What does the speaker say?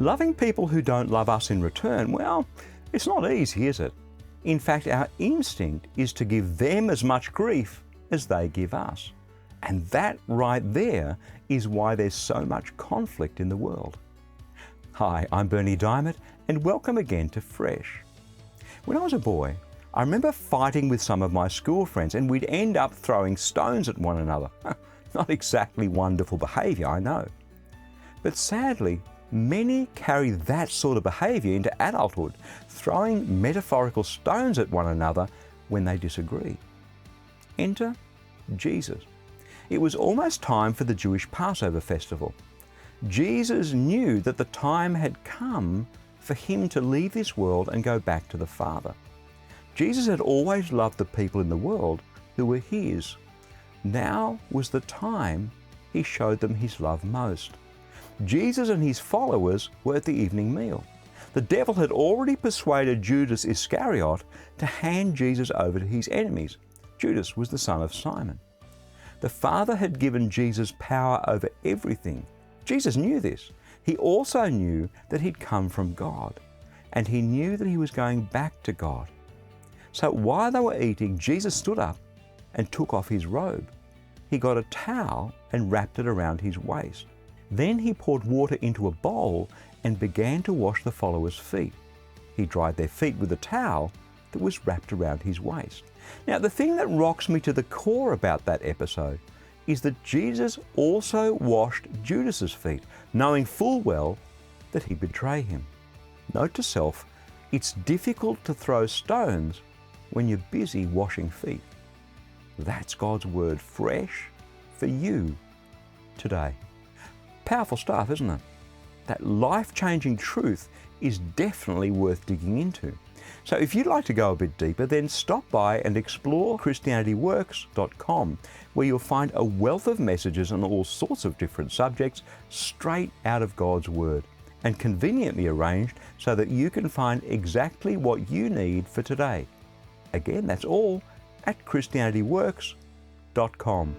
Loving people who don't love us in return, well, it's not easy, is it? In fact, our instinct is to give them as much grief as they give us. And that right there is why there's so much conflict in the world. Hi, I'm Bernie Diamond, and welcome again to Fresh. When I was a boy, I remember fighting with some of my school friends, and we'd end up throwing stones at one another. Not exactly wonderful behaviour, I know. But sadly, many carry that sort of behaviour into adulthood, throwing metaphorical stones at one another when they disagree. Enter Jesus. It was almost time for the Jewish Passover festival. Jesus knew that the time had come for him to leave this world and go back to the Father. Jesus had always loved the people in the world who were his. Now was the time he showed them his love most. Jesus and his followers were at the evening meal. The devil had already persuaded Judas Iscariot to hand Jesus over to his enemies. Judas was the son of Simon. The Father had given Jesus power over everything. Jesus knew this. He also knew that he'd come from God, and he knew that he was going back to God. So while they were eating, Jesus stood up and took off his robe. He got a towel and wrapped it around his waist. Then he poured water into a bowl and began to wash the followers' feet. He dried their feet with a towel that was wrapped around his waist. Now, the thing that rocks me to the core about that episode is that Jesus also washed Judas's feet, knowing full well that he'd betray him. Note to self, it's difficult to throw stones when you're busy washing feet. That's God's word fresh for you today. Powerful stuff, isn't it? That life-changing truth is definitely worth digging into. So if you'd like to go a bit deeper, then stop by and explore ChristianityWorks.com, where you'll find a wealth of messages on all sorts of different subjects straight out of God's Word, and conveniently arranged so that you can find exactly what you need for today. Again, that's all at ChristianityWorks.com.